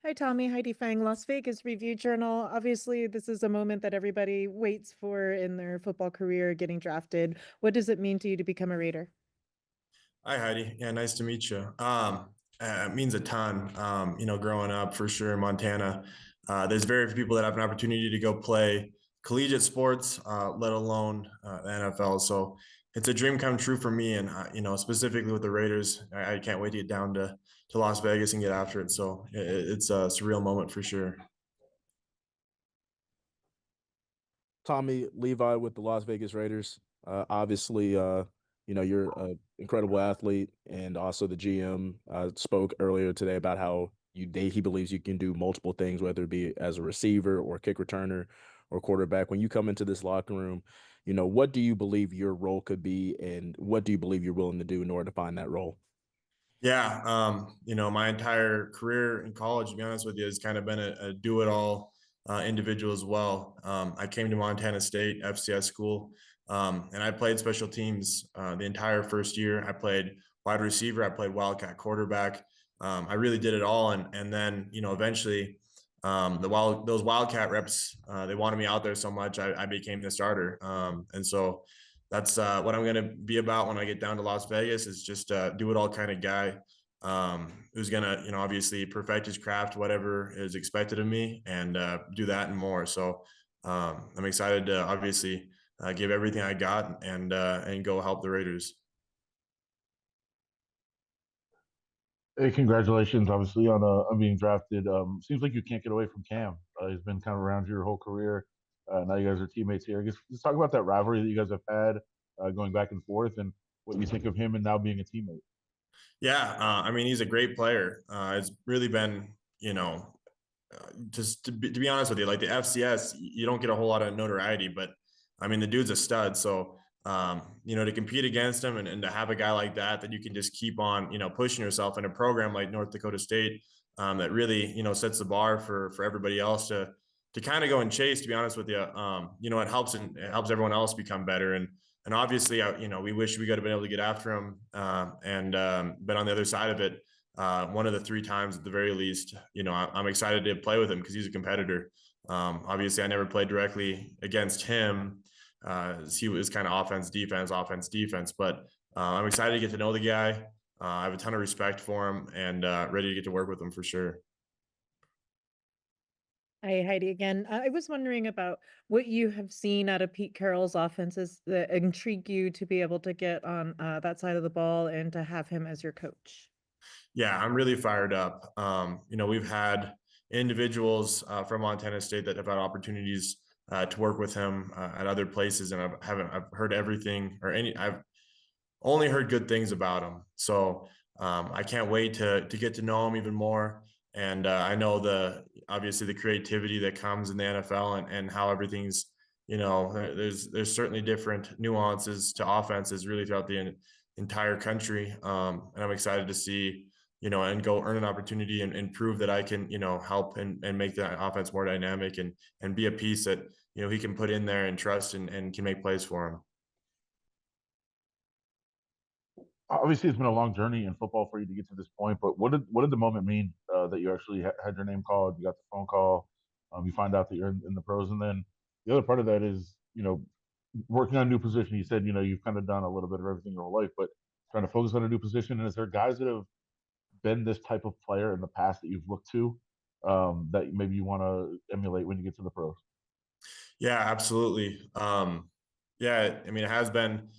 Hi, Tommy. Heidi Fang, Las Vegas Review Journal. Obviously, this is a moment that everybody waits for in their football career, getting drafted. What does it mean to you to become a Raider? Hi, Heidi. Yeah, nice to meet you. It means a ton. Growing up for sure in Montana, there's very few people that have an opportunity to go play collegiate sports, let alone the NFL. So it's a dream come true for me, and specifically with the Raiders, I can't wait to get down to Las Vegas and get after it. So it's a surreal moment for sure. Tommy Levi with the Las Vegas Raiders. Obviously, you're an incredible athlete, and also the GM spoke earlier today about how he believes you can do multiple things, whether it be as a receiver or kick returner or quarterback. When you come into this locker room, what do you believe your role could be, and what do you believe you're willing to do in order to find that role? Yeah, my entire career in college, to be honest with you, has kind of been a do-it-all individual as well. I came to Montana State FCS school, and I played special teams the entire first year. I played wide receiver, I played wildcat quarterback. I really did it all, and then eventually, those wildcat reps they wanted me out there so much, I became the starter, and so that's what I'm going to be about when I get down to Las Vegas is just do it all kind of guy who's going to, obviously perfect his craft, whatever is expected of me and do that and more. So I'm excited to obviously give everything I got and go help the Raiders. Hey, congratulations, obviously, on being drafted. Seems like you can't get away from Cam. He's been kind of around your whole career. Now you guys are teammates here. I guess just talk about that rivalry that you guys have had going back and forth, and what you think of him and now being a teammate. Yeah, I mean, he's a great player. It's really been, just to be honest with you, like the FCS, you don't get a whole lot of notoriety, but I mean, the dude's a stud. So, to compete against him and to have a guy like that you can just keep on, pushing yourself in a program like North Dakota State, that really, sets the bar for everybody else to kind of go and chase. To be honest with you, it helps everyone else become better. And obviously, we wish we could have been able to get after him, but on the other side of it, one of the three times at the very least, I'm excited to play with him because he's a competitor. Obviously, I never played directly against him. He was kind of offense, defense. But I'm excited to get to know the guy. I have a ton of respect for him and ready to get to work with him for sure. Hi, Heidi again. I was wondering about what you have seen out of Pete Carroll's offenses that intrigue you to be able to get on that side of the ball and to have him as your coach. Yeah, I'm really fired up. We've had individuals from Montana State that have had opportunities to work with him at other places, and I've heard everything or any I've only heard good things about him. So I can't wait to get to know him even more. And I know obviously the creativity that comes in the NFL and how everything's there's certainly different nuances to offenses really throughout the entire country. And I'm excited to see and go earn an opportunity and prove that I can help and make that offense more dynamic and be a piece that he can put in there and trust and can make plays for him. Obviously, it's been a long journey in football for you to get to this point. But what did the moment mean that you actually had your name called? You got the phone call. You find out that you're in the pros, and then the other part of that is working on a new position. You said you've kind of done a little bit of everything your whole life, but trying to focus on a new position. And is there guys that have been this type of player in the past that you've looked to that maybe you want to emulate when you get to the pros? Yeah, absolutely. Yeah, I mean, it has been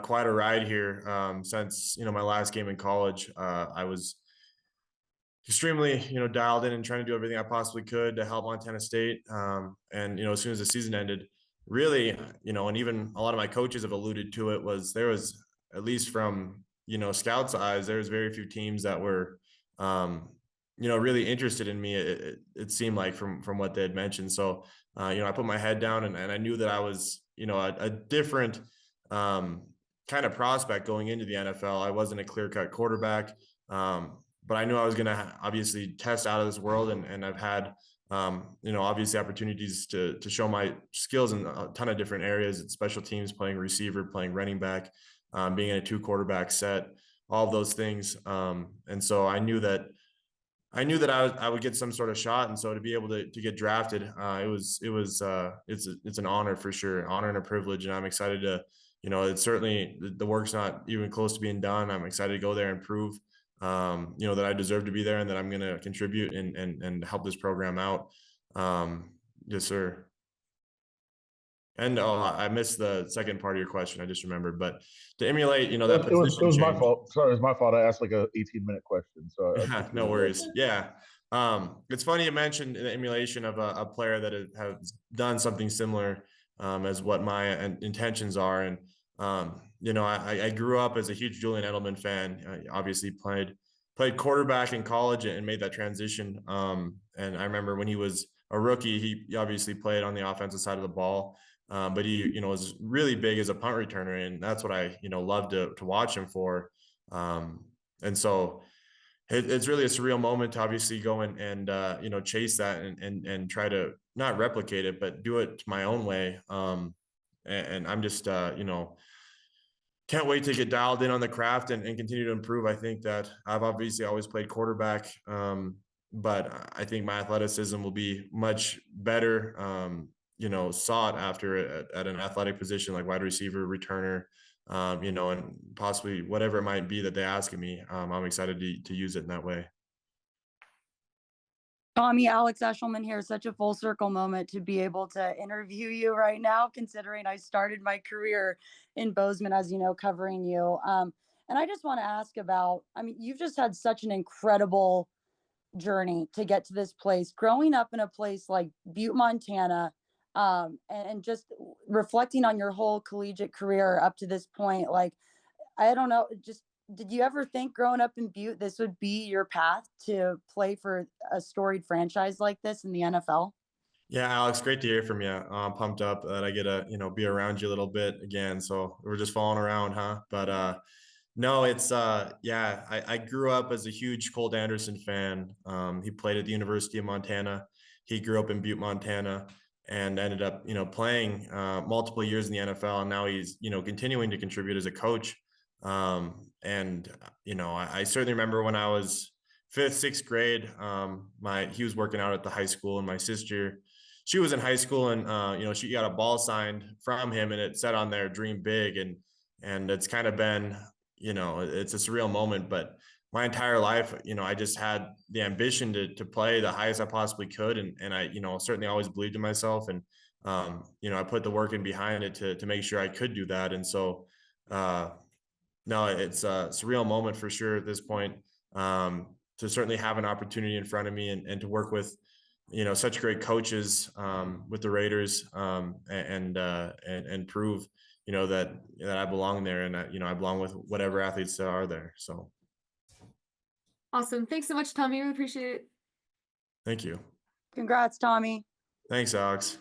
quite a ride here since my last game in college. I was extremely dialed in and trying to do everything I possibly could to help Montana State. And as soon as the season ended, really, and even a lot of my coaches have alluded to it, there was at least from scouts' eyes, there was very few teams that were really interested in me. It seemed like from what they had mentioned. So I put my head down and I knew that I was a different kind of prospect going into the NFL. I wasn't a clear cut quarterback. But I knew I was going to obviously test out of this world, and I've had obviously opportunities to show my skills in a ton of different areas. It's special teams, playing receiver, playing running back, being in a two quarterback set, all of those things. And so I knew that I knew that I would get some sort of shot, and so to be able to get drafted, it's an honor for sure, honor and a privilege, and I'm excited to, it's certainly the work's not even close to being done. I'm excited to go there and prove, that I deserve to be there and that I'm going to contribute and help this program out. Yes, sir. And I missed the second part of your question. I just remembered, but to emulate, that position it was my change. fault. Sorry, it was my fault. I asked like a 18-minute question. So No worries. Yeah. It's funny you mentioned the emulation of a player that has done something similar as what my intentions are. And, I grew up as a huge Julian Edelman fan. I obviously played quarterback in college and made that transition. And I remember when he was a rookie, he obviously played on the offensive side of the ball. But he, was really big as a punt returner, and that's what I, loved to watch him for. And so it's really a surreal moment to obviously go and chase that and try to not replicate it, but do it my own way. And I'm just, can't wait to get dialed in on the craft and continue to improve. I think that I've obviously always played quarterback, but I think my athleticism will be much better, sought after at an athletic position like wide receiver, returner, and possibly whatever it might be that they ask of me. I'm excited to use it in that way. Tommy, Alex Eshelman here. Such a full circle moment to be able to interview you right now, considering I started my career in Bozeman, as you know, covering you. And I just want to ask about, you've just had such an incredible journey to get to this place, growing up in a place like Butte, Montana, and just reflecting on your whole collegiate career up to this point. Like, I don't know, just did you ever think growing up in Butte this would be your path to play for a storied franchise like this in the NFL? Yeah, Alex, great to hear from you. I'm pumped up that I get to, be around you a little bit again. So we're just following around, huh? But no, it's yeah, I grew up as a huge Colt Anderson fan. He played at the University of Montana. He grew up in Butte, Montana, and ended up, playing multiple years in the NFL. And now he's, continuing to contribute as a coach. And I certainly remember when I was 5th, 6th grade, he was working out at the high school, and my sister, she was in high school, and she got a ball signed from him, and it said on there, "Dream big." And it's kind of been, it's a surreal moment, but my entire life, I just had the ambition to play the highest I possibly could. And I, certainly always believed in myself, and, I put the work in behind it to make sure I could do that. And so, no, it's a surreal moment for sure at this point, to certainly have an opportunity in front of me and to work with, such great coaches with the Raiders, and prove, that I belong there, and that, I belong with whatever athletes there are there. So. Awesome. Thanks so much, Tommy. We appreciate it. Thank you. Congrats, Tommy. Thanks, Alex.